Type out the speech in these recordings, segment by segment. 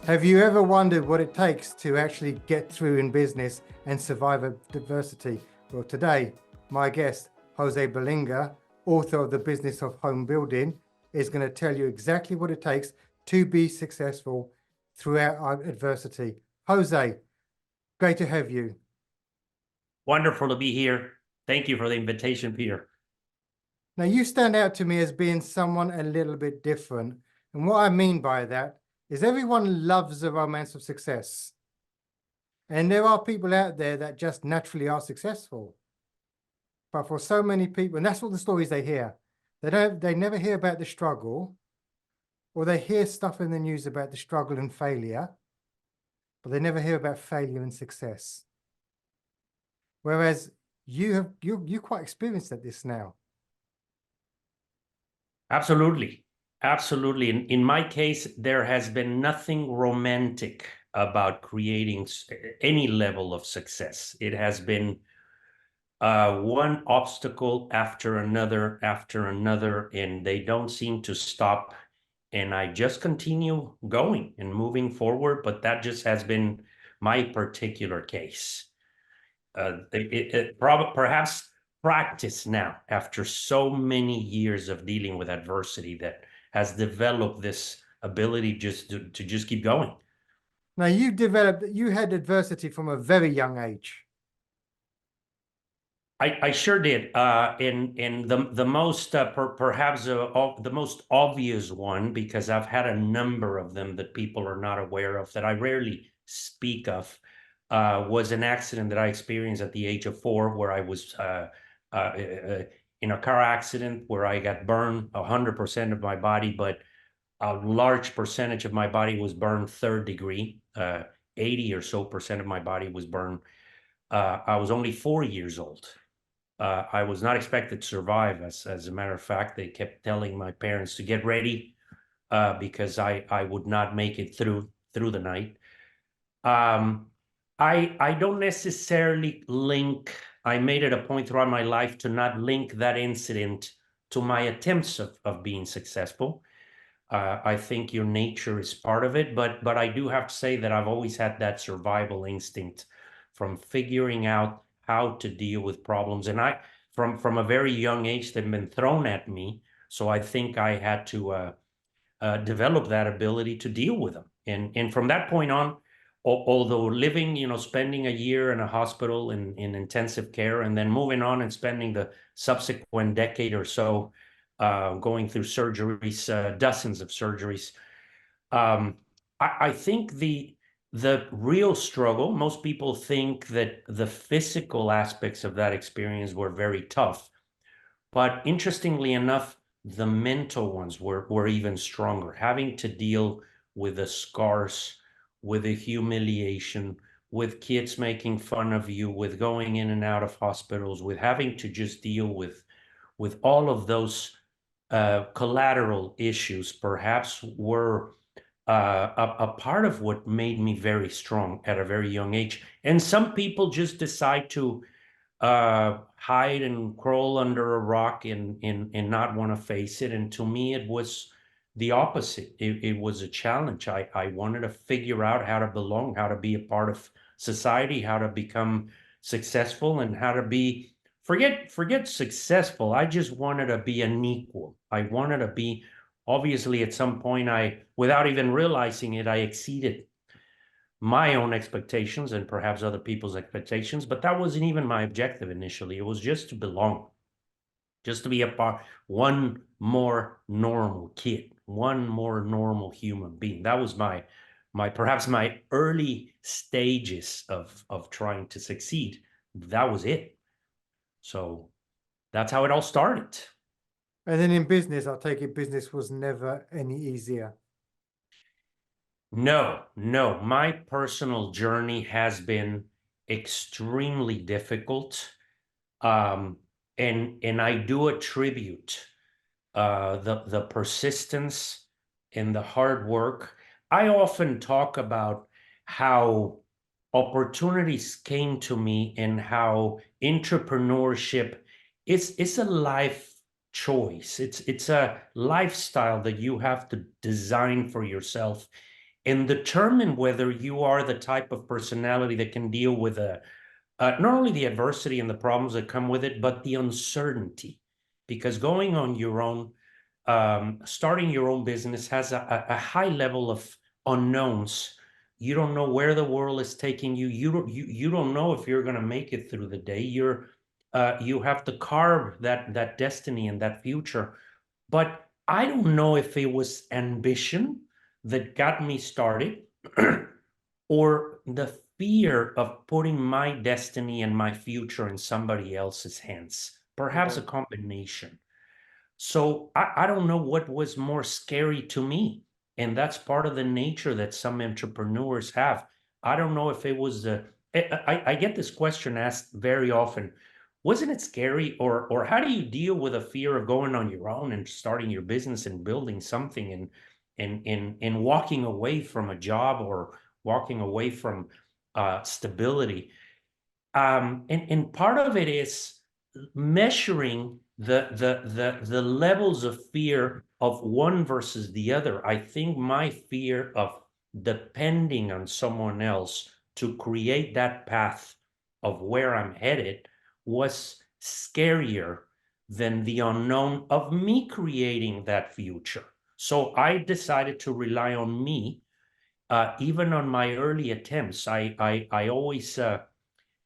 Have you ever wondered what it takes to actually get through in business and survive adversity? Well, today, my guest, Jose Berlanga, author of The Business of Home Building, is going to tell you exactly what it takes to be successful throughout our adversity. Jose, great to have you. Wonderful to be here. Thank you for the invitation, Peter. Now, you stand out to me as being someone a little bit different. And what I mean by that is everyone loves the romance of success. And there are people out there that just naturally are successful. But for so many people, and that's what the stories they hear, they never hear about the struggle, or they hear stuff in the news about the struggle and failure, but they never hear about failure and success. Whereas you're quite experienced at this now. Absolutely. Absolutely. In my case, there has been nothing romantic about creating any level of success. It has been one obstacle after another, and they don't seem to stop. And I just continue going and moving forward, but that just has been my particular case. Perhaps practice now, after so many years of dealing with adversity, that has developed this ability just to just keep going. Now, you had adversity from a very young age. I sure did. And the most perhaps the most obvious one, because I've had a number of them that people are not aware of, that I rarely speak of, was an accident that I experienced at the age of 4, where I was in a car accident where I got burned 100% of my body, but a large percentage of my body was burned 3rd degree. 80 or so percent of my body was burned. I was only 4 years old. I was not expected to survive. As a matter of fact, they kept telling my parents to get ready because I would not make it through the night. I don't necessarily link. I made it a point throughout my life to not link that incident to my attempts of being successful. I think your nature is part of it, but I do have to say that I've always had that survival instinct from figuring out how to deal with problems. And from a very young age, they've been thrown at me. So I think I had to develop that ability to deal with them. And from that point on, although living, spending a year in a hospital in intensive care, and then moving on and spending the subsequent decade or so going through surgeries, dozens of surgeries, I think the real struggle, most people think that the physical aspects of that experience were very tough, but interestingly enough, the mental ones were even stronger. Having to deal with the scars, with the humiliation, with kids making fun of you, with going in and out of hospitals, with having to just deal with all of those collateral issues, perhaps were a part of what made me very strong at a very young age. And some people just decide to hide and crawl under a rock and not want to face it. And to me, it was the opposite. It was a challenge. I wanted to figure out how to belong, how to be a part of society, how to become successful, and how to be, forget successful. I just wanted to be an equal. I wanted to be, obviously at some point, without even realizing it, I exceeded my own expectations and perhaps other people's expectations, but that wasn't even my objective initially. It was just to belong, just to be a part, one more normal kid, one more normal human being. That was perhaps my early stages of trying to succeed. That was it. So that's how it all started. And then in business, I take it business was never any easier. No. My personal journey has been extremely difficult. And I do attribute the persistence and the hard work. I often talk about how opportunities came to me and how entrepreneurship is a life choice. It's a lifestyle that you have to design for yourself. and determine whether you are the type of personality that can deal with not only the adversity and the problems that come with it, but the uncertainty. Because going on your own, starting your own business has a high level of unknowns. You don't know where the world is taking you. You don't know if you're going to make it through the day. You have to carve that destiny and that future. But I don't know if it was ambition that got me started or the fear of putting my destiny and my future in somebody else's hands, perhaps a combination. So I don't know what was more scary to me. And that's part of the nature that some entrepreneurs have. I don't know if it was I get this question asked very often. Wasn't it scary, or how do you deal with a fear of going on your own and starting your business and building something and walking away from a job or walking away from stability? And part of it is measuring the levels of fear of one versus the other. I think my fear of depending on someone else to create that path of where I'm headed was scarier than the unknown of me creating that future. So I decided to rely on me. Even on my early attempts, I always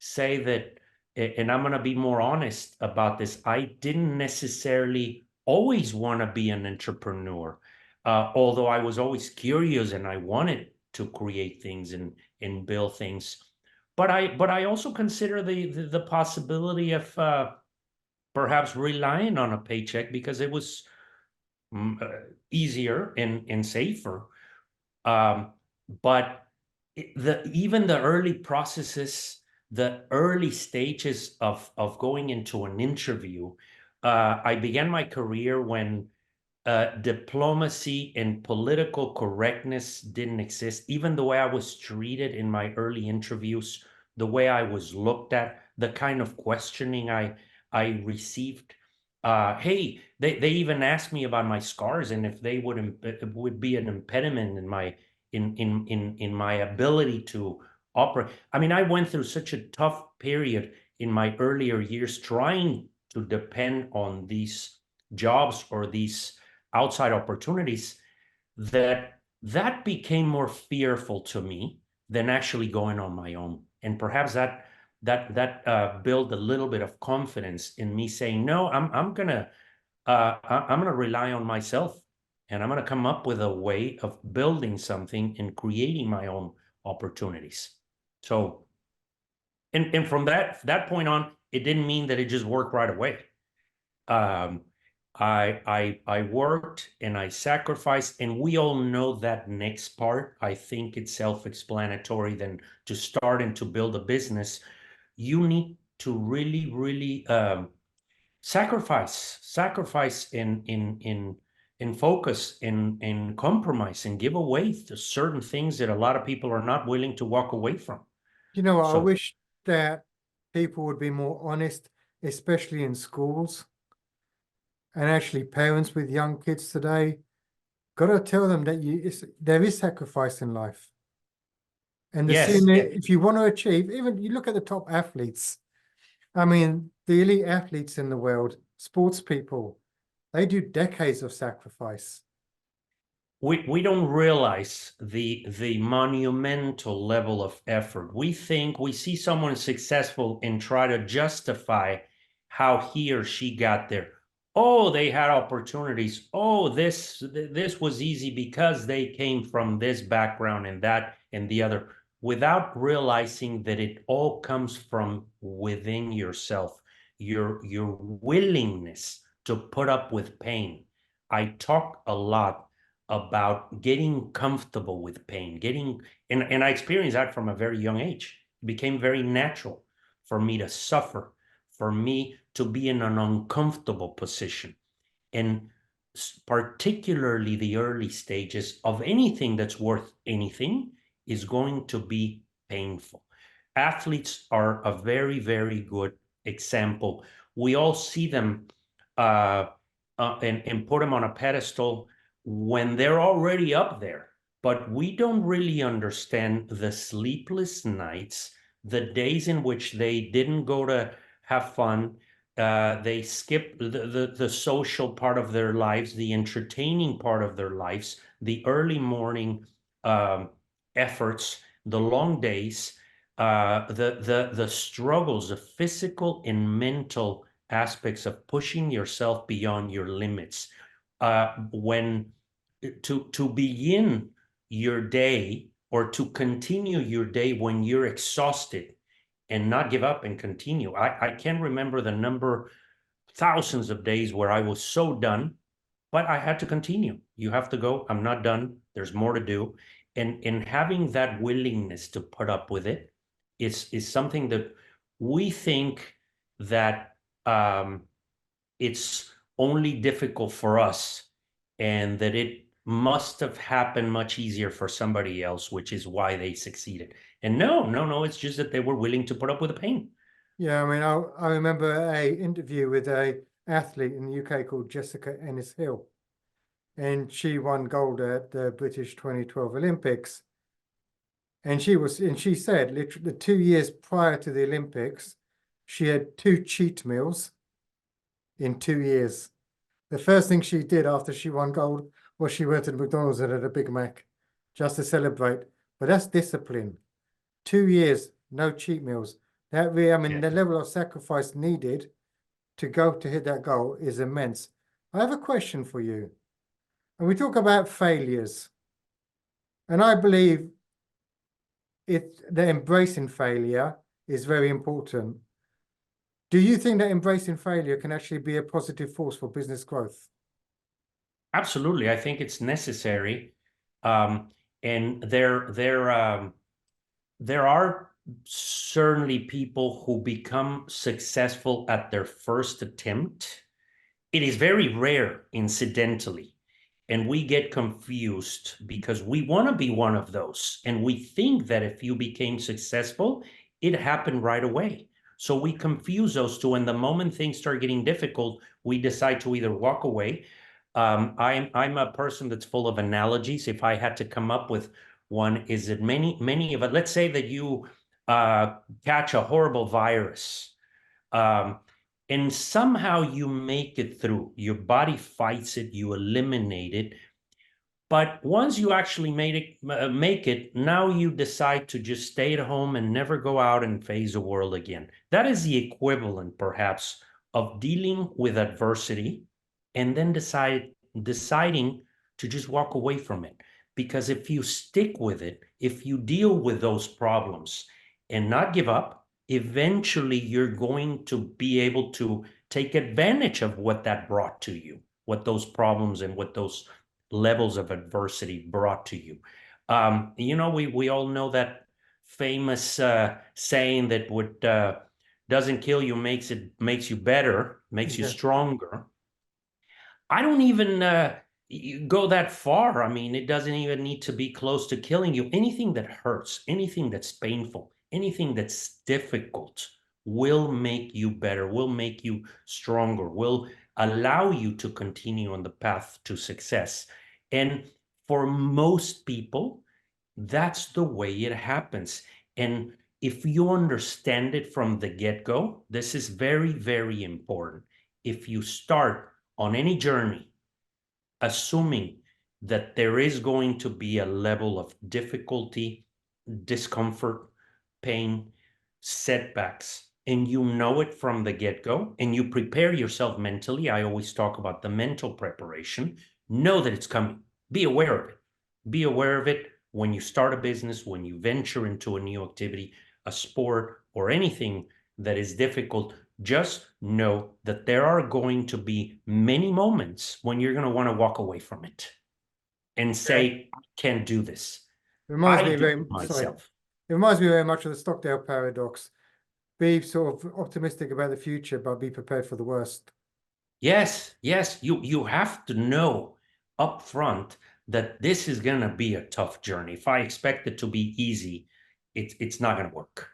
say that, and I'm going to be more honest about this, I didn't necessarily always want to be an entrepreneur, although I was always curious and I wanted to create things and build things. But I also consider the possibility of perhaps relying on a paycheck because it was easier and safer. But even the early processes, the early stages of going into an interview, I began my career when diplomacy and political correctness didn't exist. Even the way I was treated in my early interviews, the way I was looked at, the kind of questioning I received. Hey, they even asked me about my scars and if they would be an impediment in my ability to operate. I mean, I went through such a tough period in my earlier years trying to depend on these jobs or these outside opportunities that became more fearful to me than actually going on my own. And perhaps that built a little bit of confidence in me saying, no, I'm gonna rely on myself, and I'm gonna come up with a way of building something and creating my own opportunities. So, and from that point on, it didn't mean that it just worked right away. I worked and I sacrificed, and we all know that next part. I think it's self-explanatory. Then to start and to build a business, you need to really sacrifice in focus, in compromise, and give away to certain things that a lot of people are not willing to walk away from. You know, I So wish that people would be more honest, especially in schools. And actually, parents with young kids today, got to tell them that there is sacrifice in life. And yes, if you want to achieve, even you look at the top athletes. I mean, the elite athletes in the world, sports people, they do decades of sacrifice. we don't realize the monumental level of effort. We think we see someone successful and try to justify how he or she got there. Oh, they had opportunities. Oh, this was easy because they came from this background and that and the other, without realizing that it all comes from within yourself, your willingness to put up with pain. I talk a lot about getting comfortable with pain, and I experienced that from a very young age. It became very natural for me to suffer, for me to be in an uncomfortable position. And particularly the early stages of anything that's worth anything is going to be painful. Athletes are a very good example. We all see them and put them on a pedestal when they're already up there. but we don't really understand the sleepless nights, the days in which they didn't go to have fun, they skip the social part of their lives, the entertaining part of their lives, the early morning efforts, the long days, the struggles, the physical and mental aspects of pushing yourself beyond your limits. When to begin your day or to continue your day when you're exhausted and not give up and continue. I can't remember the number, thousands of days where I was so done, but I had to continue. You have to go. I'm not done. There's more to do. And having that willingness to put up with it is something that we think that it's only difficult for us and that it must have happened much easier for somebody else, which is why they succeeded. And no, it's just that they were willing to put up with the pain. Yeah, I mean, I remember a interview with a athlete in the UK called Jessica Ennis-Hill, and she won gold at the British 2012 Olympics. And she said literally the 2 years prior to the Olympics, she had 2 cheat meals in 2 years. The first thing she did after she won gold was she went to McDonald's and had a Big Mac just to celebrate. But that's discipline. 2 years, no cheat meals. That really, I mean, the level of sacrifice needed to hit that goal is immense. I have a question for you. And we talk about failures. And I believe that embracing failure is very important. Do you think that embracing failure can actually be a positive force for business growth? Absolutely. I think it's necessary. And there are certainly people who become successful at their first attempt. It is very rare, incidentally. And we get confused because we want to be one of those. And we think that if you became successful, it happened right away. So we confuse those two. And the moment things start getting difficult, we decide to either walk away. I'm a person that's full of analogies. If I had to come up with one, is that many of it, let's say that you catch a horrible virus. And somehow you make it through. Your body fights it, you eliminate it. But once you actually make it, now you decide to just stay at home and never go out and face the world again. That is the equivalent, perhaps, of dealing with adversity and then deciding to just walk away from it. Because if you stick with it, if you deal with those problems and not give up, eventually you're going to be able to take advantage of what that brought to you, what those problems and what those levels of adversity brought to you. We all know that famous saying that what doesn't kill you makes you better, makes you stronger. I don't even go that far. I mean, it doesn't even need to be close to killing you. Anything that hurts, anything that's painful, anything that's difficult will make you better, will make you stronger, will allow you to continue on the path to success. And for most people, that's the way it happens. And if you understand it from the get-go, this is very, very important. If you start on any journey assuming that there is going to be a level of difficulty, discomfort, pain, setbacks, and you know it from the get-go, and you prepare yourself mentally. I always talk about the mental preparation. Know that it's coming. Be aware of it. Be aware of it when you start a business, when you venture into a new activity, a sport, or anything that is difficult. Just know that there are going to be many moments when you're going to want to walk away from it and say, I can't do this. It reminds me very much of the Stockdale paradox. Be sort of optimistic about the future, but be prepared for the worst. Yes. You have to know up front that this is going to be a tough journey. If I expect it to be easy, it's not going to work.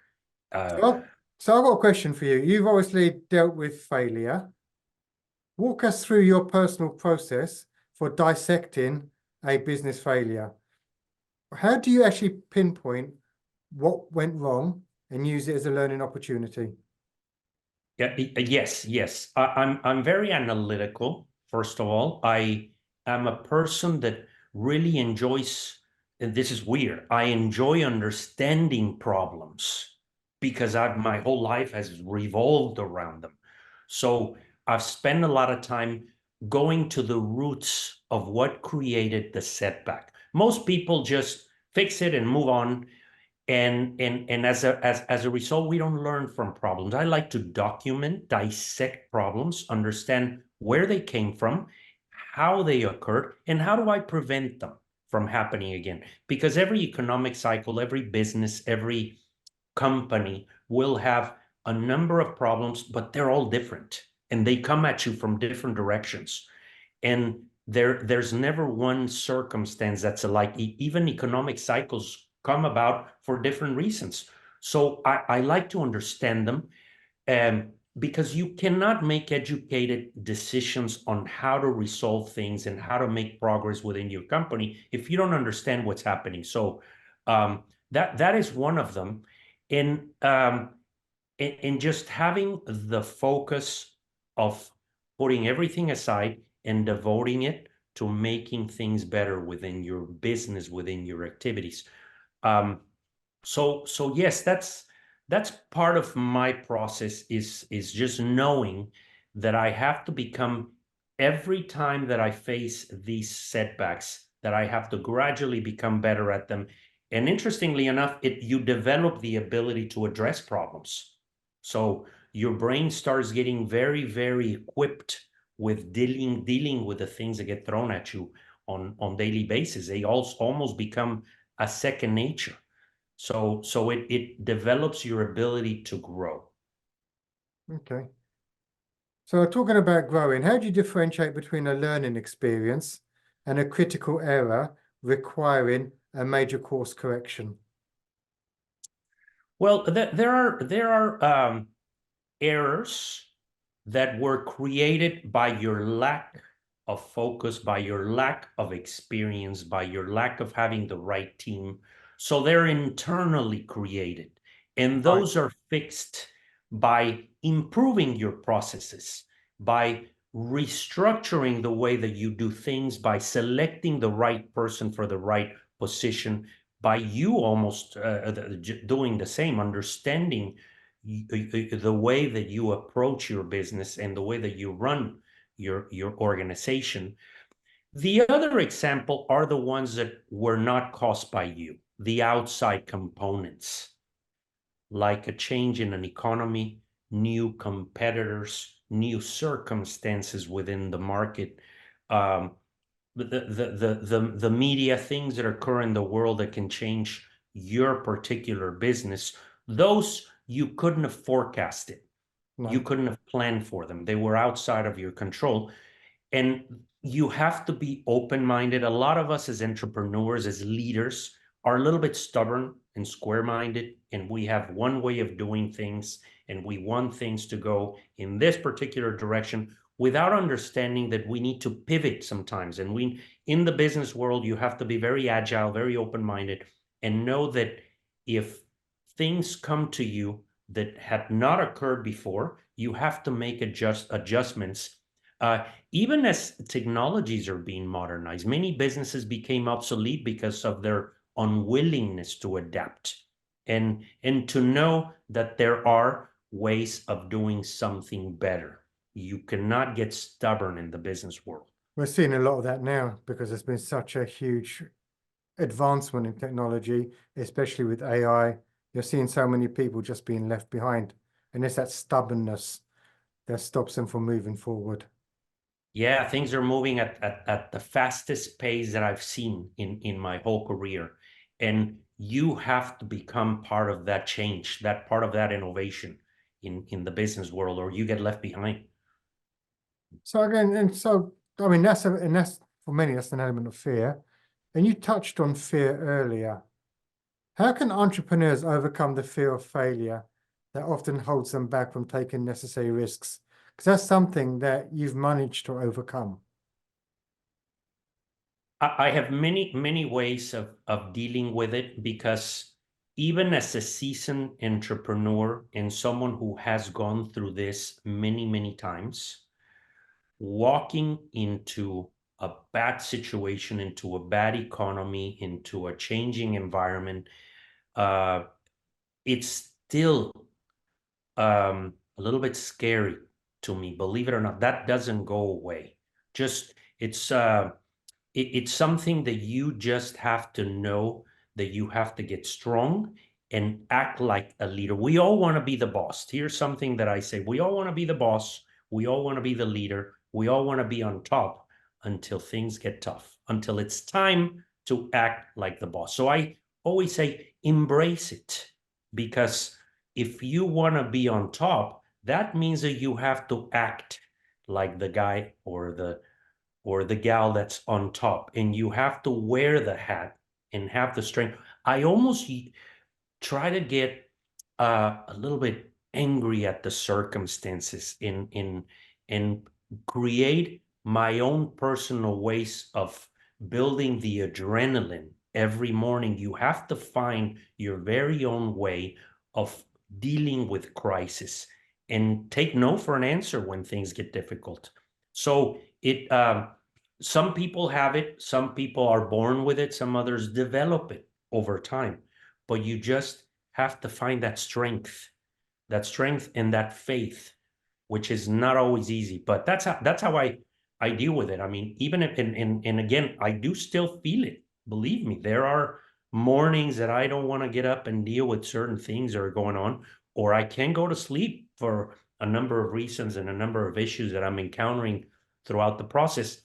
So I've got a question for you. You've obviously dealt with failure. Walk us through your personal process for dissecting a business failure. How do you actually pinpoint what went wrong and use it as a learning opportunity? Yeah, yes. I'm very analytical, first of all. I am a person that really enjoys, and this is weird, I enjoy understanding problems because my whole life has revolved around them. So I've spent a lot of time going to the roots of what created the setback. Most people just fix it and move on, and as a result, we don't learn from problems. I like to document, dissect problems, understand where they came from, how they occurred, and how do I prevent them from happening again. Because every economic cycle, every business, every company will have a number of problems, but they're all different and they come at you from different directions. And there's never one circumstance that's alike. Even economic cycles come about for different reasons. So I like to understand them, because you cannot make educated decisions on how to resolve things and how to make progress within your company if you don't understand what's happening. So that is one of them. In just having the focus of putting everything aside and devoting it to making things better within your business, within your activities. So yes, that's part of my process, is just knowing that I have to become, every time that I face these setbacks, that I have to gradually become better at them. And interestingly enough, you develop the ability to address problems. So your brain starts getting very, very equipped with dealing with the things that get thrown at you on daily basis. They also almost become a second nature. So it develops your ability to grow. Okay. So talking about growing, how do you differentiate between a learning experience and a critical error requiring a major course correction? Well, there are errors that were created by your lack of focus, by your lack of experience, by your lack of having the right team. So they're internally created, and Right. those are fixed by improving your processes, by restructuring the way that you do things, by selecting the right person for the right position, by you almost doing the same, understanding the way that you approach your business and the way that you run your organization. The other example are the ones that were not caused by you, the outside components, like a change in an economy, new competitors, new circumstances within the market, the media, things that occur in the world that can change your particular business. Those you couldn't have forecasted. You No. couldn't have planned for them. They were outside of your control. And you have to be open-minded. A lot of us as entrepreneurs, as leaders, are a little bit stubborn and square-minded, and we have one way of doing things, and we want things to go in this particular direction without understanding that we need to pivot sometimes. And in the business world, you have to be very agile, very open-minded, and know that if things come to you that had not occurred before, you have to make adjustments. Even as technologies are being modernized, many businesses became obsolete because of their unwillingness to adapt and to know that there are ways of doing something better. You cannot get stubborn in the business world. We're seeing a lot of that now because there's been such a huge advancement in technology, especially with AI. You're seeing so many people just being left behind, and it's that stubbornness that stops them from moving forward. Yeah, things are moving at the fastest pace that I've seen in my whole career. And you have to become part of that change, that part of that innovation in the business world, or you get left behind. So again, I mean that's for many, that's an element of fear. And you touched on fear earlier. How can entrepreneurs overcome the fear of failure that often holds them back from taking necessary risks? Because that's something that you've managed to overcome. I have many ways of dealing with it, because even as a seasoned entrepreneur and someone who has gone through this many times, walking into a bad situation, into a bad economy, into a changing environment, it's still a little bit scary to me, believe it or not. That doesn't go away. Just it's something that you just have to know, that you have to get strong and act like a leader. We all want to be the boss. Here's something that I say: we all want to be the boss, we all want to be the leader, we all want to be on top, until things get tough, until it's time to act like the boss. So I always say, embrace it, because if you want to be on top, that means that you have to act like the guy or the gal that's on top, and you have to wear the hat and have the strength. I almost try to get a little bit angry at the circumstances in create my own personal ways of building the adrenaline every morning. You have to find your very own way of dealing with crisis, and take no for an answer when things get difficult. So it some people have it, some people are born with it, some others develop it over time. But you just have to find that strength and that faith, which is not always easy. But that's how I deal with it. I mean, even if and again, I do still feel it. Believe me, there are mornings that I don't want to get up and deal with certain things that are going on, or I can go to sleep for a number of reasons and a number of issues that I'm encountering throughout the process.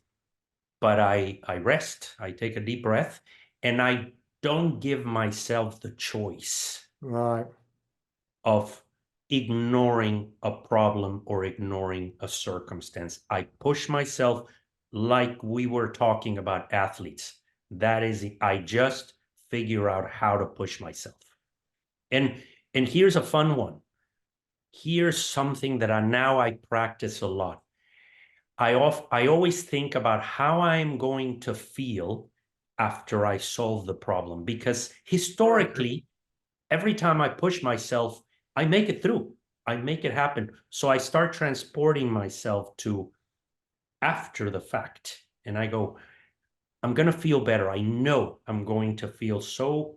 But I rest, I take a deep breath, and I don't give myself the choice Right. of ignoring a problem or ignoring a circumstance. I push myself, like we were talking about athletes. That is, I just figure out how to push myself. And here's a fun one. Here's something that I practice a lot. I always think about how I'm going to feel after I solve the problem, because historically, every time I push myself, I make it through. I make it happen. So I start transporting myself to after the fact, and I go, I'm going to feel better. I know I'm going to feel so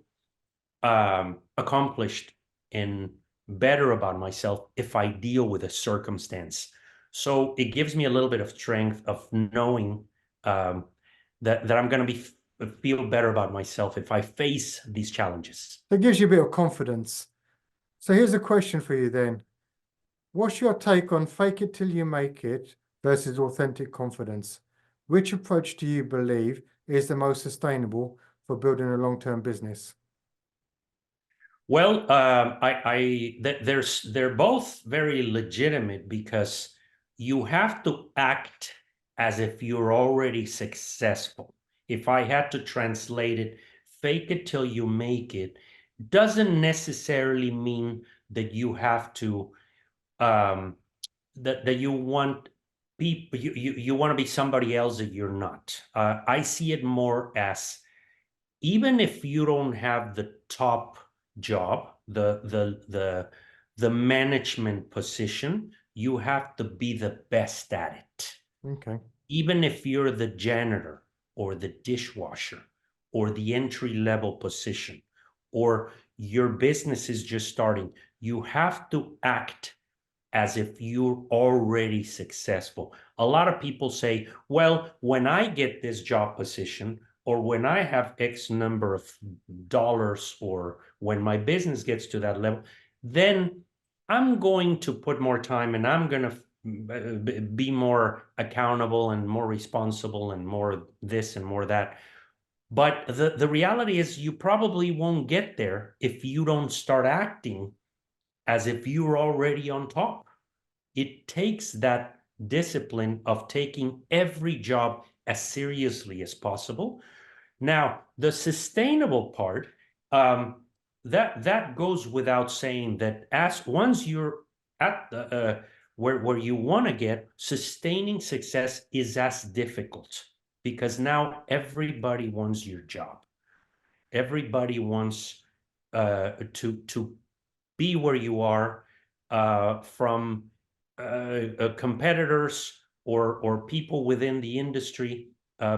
accomplished and better about myself if I deal with a circumstance. So it gives me a little bit of strength of knowing that I'm going to feel better about myself if I face these challenges. It gives you a bit of confidence. So here's a question for you then. What's your take on fake it till you make it versus authentic confidence? Which approach do you believe is the most sustainable for building a long-term business? Well, they're both very legitimate, because you have to act as if you're already successful. If I had to translate it, fake it till you make it doesn't necessarily mean that you have to that you want people you want to be somebody else that you're not. I see it more as, even if you don't have the top job, the management position, you have to be the best at it. Okay. Even if you're the janitor or the dishwasher or the entry-level position, or your business is just starting, you have to act as if you're already successful. A lot of people say, well, when I get this job position, or when I have X number of dollars, or when my business gets to that level, then I'm going to put more time, and I'm going to be more accountable and more responsible and more this and more that. But the reality is, you probably won't get there if you don't start acting as if you're already on top. It takes that discipline of taking every job as seriously as possible. Now, the sustainable part, that goes without saying, that as once you're at the where you want to get, sustaining success is as difficult because now everybody wants your job. Everybody wants to be where you are, from competitors or people within the industry,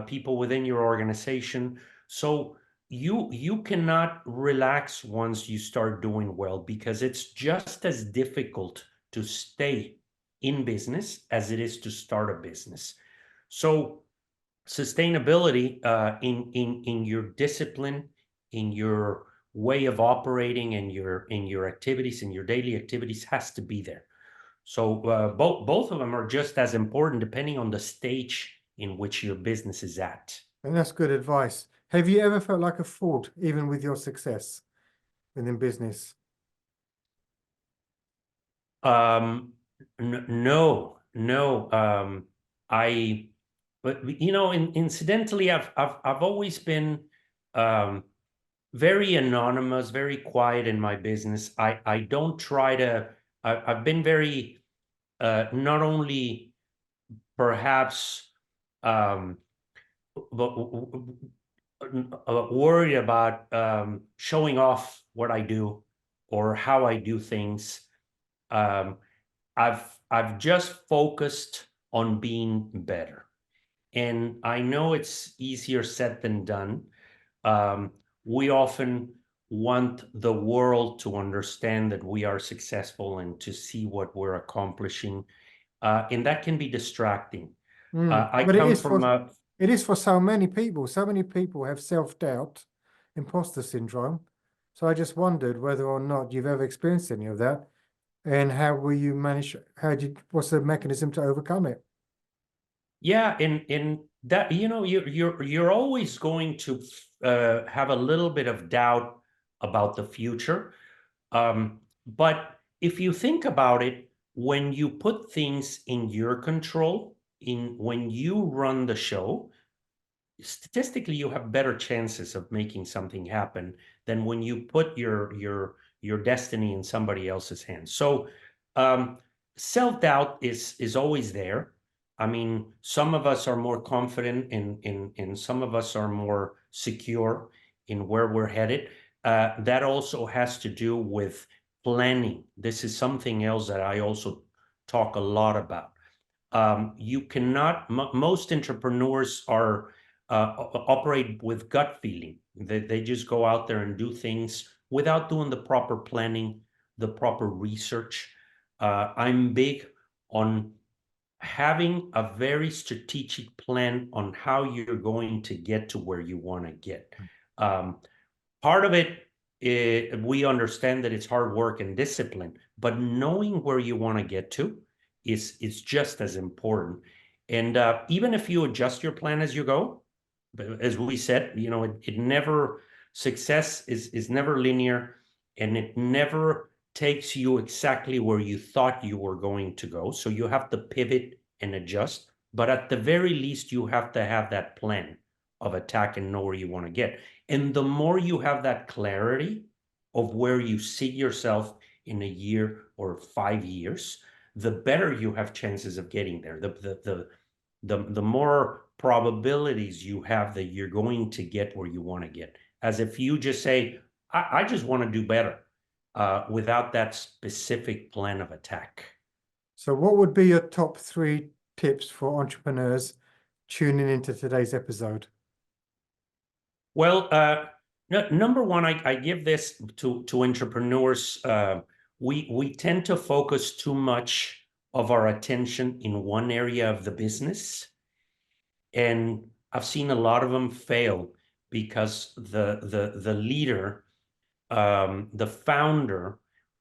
people within your organization. So you cannot relax once you start doing well, because it's just as difficult to stay in business as it is to start a business. So sustainability in your discipline, in your way of operating, and in your activities, in your daily activities, has to be there. So both of them are just as important depending on the stage in which your business is at. And that's good advice. Have you ever felt like a fraud, even with your success within business? No. But you know, incidentally, I've always been very anonymous, very quiet in my business. I don't try to. I've been very not only perhaps worried about showing off what I do or how I do things. I've just focused on being better. And I know it's easier said than done. We often want the world to understand that we are successful and to see what we're accomplishing. And that can be distracting. I But come from a... it is for so many people. So many people have self-doubt, imposter syndrome. So I just wondered whether or not you've ever experienced any of that, and how will you manage? What's the mechanism to overcome it? Yeah, in that, you know, you're always going to have a little bit of doubt about the future. But if you think about it, when you put things in your control, when you run the show, statistically you have better chances of making something happen than when you put your destiny in somebody else's hands. So self-doubt is always there. I mean, some of us are more confident in some of us are more secure in where we're headed. That also has to do with planning. This is something else that I also talk a lot about. You cannot, most entrepreneurs are operate with gut feeling. They just go out there and do things without doing the proper planning, the proper research. I'm big on having a very strategic plan on how you're going to get to where you want to get. Part of it, we understand that it's hard work and discipline, but knowing where you want to get to is just as important. And even if you adjust your plan as you go, as we said, you know, it never, success is never linear, and it never takes you exactly where you thought you were going to go. So you have to pivot and adjust, but at the very least, you have to have that plan of attack and know where you want to get. And the more you have that clarity of where you see yourself in a year or 5 years, the better you have chances of getting there. The more probabilities you have that you're going to get where you want to get. As if you just say, I just want to do better, without that specific plan of attack. So what would be your top 3 tips for entrepreneurs tuning into today's episode? Well, number one, I give this to entrepreneurs. We tend to focus too much of our attention in one area of the business. And I've seen a lot of them fail because the leader, the founder,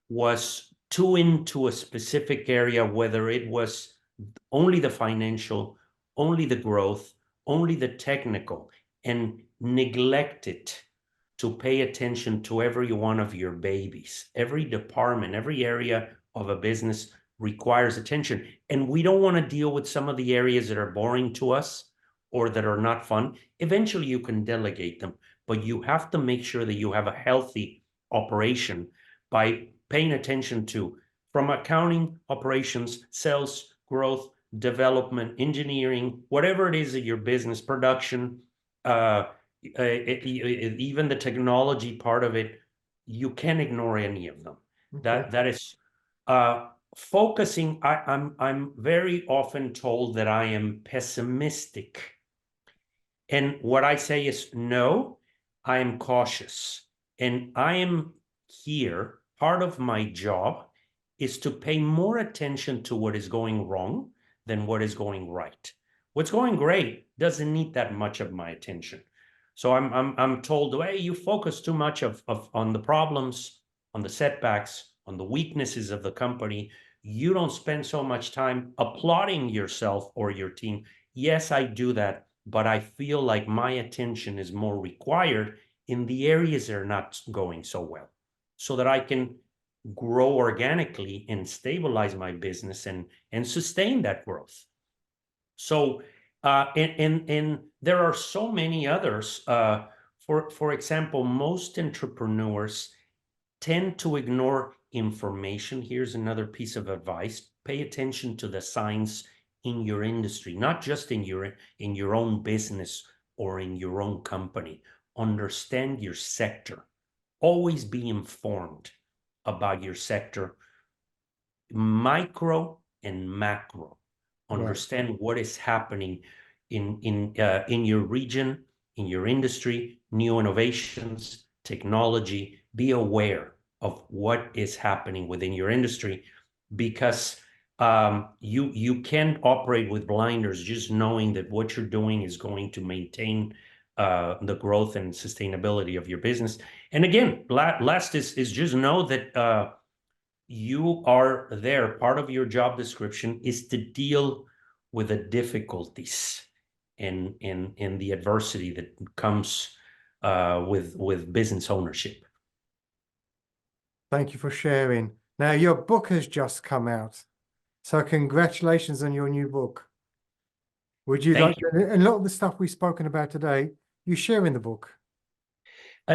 was too into a specific area, whether it was only the financial, only the growth, only the technical, and neglected to pay attention to every one of your babies. Every department, every area of a business requires attention. And we don't want to deal with some of the areas that are boring to us or that are not fun. Eventually you can delegate them, but you have to make sure that you have a healthy operation by paying attention to, from accounting, operations, sales, growth, development, engineering, whatever it is that your business, production, even the technology part of it, you can't ignore any of them. Okay. That is focusing. I'm very often told that I am pessimistic. And what I say is, no, I am cautious. And I am here, part of my job is to pay more attention to what is going wrong than what is going right. What's going great doesn't need that much of my attention. So I'm told, hey, you focus too much on the problems, on the setbacks, on the weaknesses of the company. You don't spend so much time applauding yourself or your team. Yes, I do that, but I feel like my attention is more required in the areas that are not going so well, so that I can grow organically and stabilize my business and sustain that growth. So and there are so many others. For example, most entrepreneurs tend to ignore information. Here's another piece of advice: pay attention to the signs in your industry, not just in your own business or in your own company. Understand your sector. Always be informed about your sector, micro and macro. Understand what is happening in your region, in your industry, new innovations, technology. Be aware of what is happening within your industry, because you can't operate with blinders, just knowing that what you're doing is going to maintain the growth and sustainability of your business. And again, last is just know that you are there. Part of your job description is to deal with the difficulties and the adversity that comes with business ownership. Thank you for sharing. Now, your book has just come out, so congratulations on your new book. Would you like to, and a lot of the stuff we've spoken about today, you share in the book?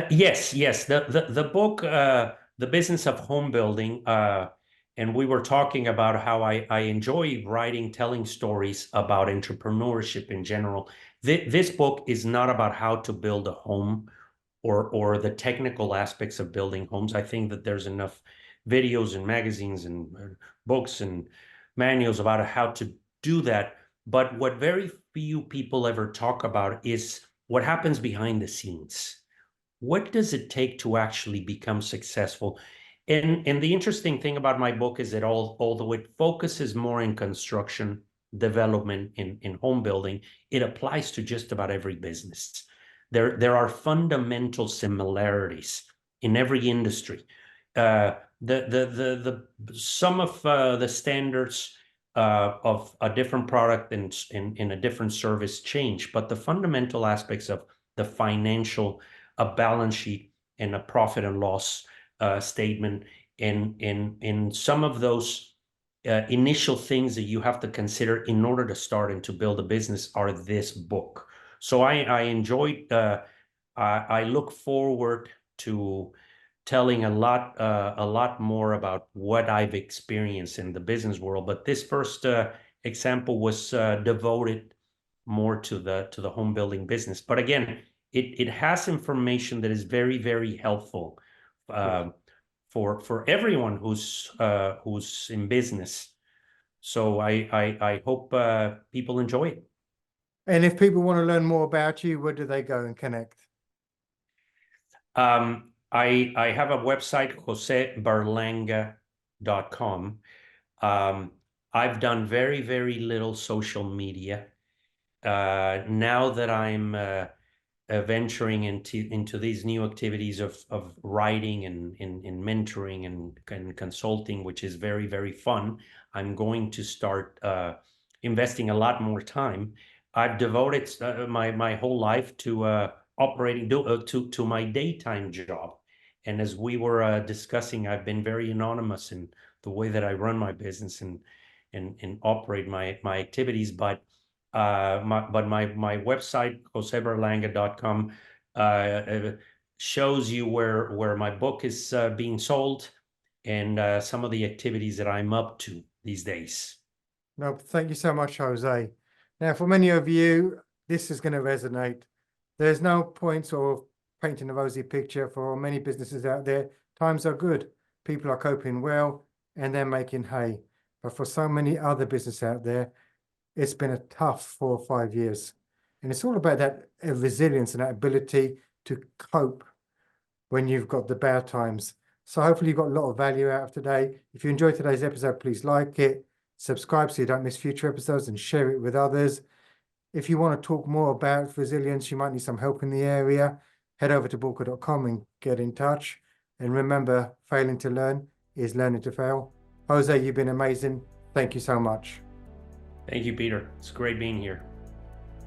Yes. The book, The Business of Home Building, and we were talking about how I enjoy writing, telling stories about entrepreneurship in general. This book is not about how to build a home or the technical aspects of building homes. I think that there's enough videos and magazines and books and manuals about how to do that. But what very few people ever talk about is what happens behind the scenes. What does it take to actually become successful? And the interesting thing about my book is that although it focuses more in construction, development, in home building, it applies to just about every business. There are fundamental similarities in every industry. Some of the standards of a different product in a different service change, but the fundamental aspects of the financial, a balance sheet and a profit and loss statement, and some of those initial things that you have to consider in order to start and to build a business are this book. So I enjoyed, I look forward to telling a lot more about what I've experienced in the business world. But this first example was devoted more to the home building business. But again, it has information that is very, very helpful for everyone who's in business. So I hope people enjoy it. And if people want to learn more about you, where do they go and connect? I have a website, joseberlanga.com. I've done very, very little social media. Now that I'm venturing into these new activities of writing and mentoring and consulting, which is very, very fun, I'm going to start investing a lot more time. I've devoted my whole life to operating to my daytime job, and as we were discussing, I've been very anonymous in the way that I run my business and operate my activities. But my website, joseberlanga.com, shows you where my book is being sold and some of the activities that I'm up to these days. No, thank you so much, Jose. Now, for many of you, this is going to resonate. There's no point of painting a rosy picture for many businesses out there. Times are good. People are coping well and they're making hay. But for so many other businesses out there, it's been a tough 4 or 5 years. And it's all about that resilience and that ability to cope when you've got the bad times. So hopefully you got a lot of value out of today. If you enjoyed today's episode, please like it, subscribe so you don't miss future episodes, and share it with others. If you want to talk more about resilience, you might need some help in the area, head over to boolkah.com and get in touch. And remember, failing to learn is learning to fail. Jose, you've been amazing. Thank you so much. Thank you, Peter. It's great being here.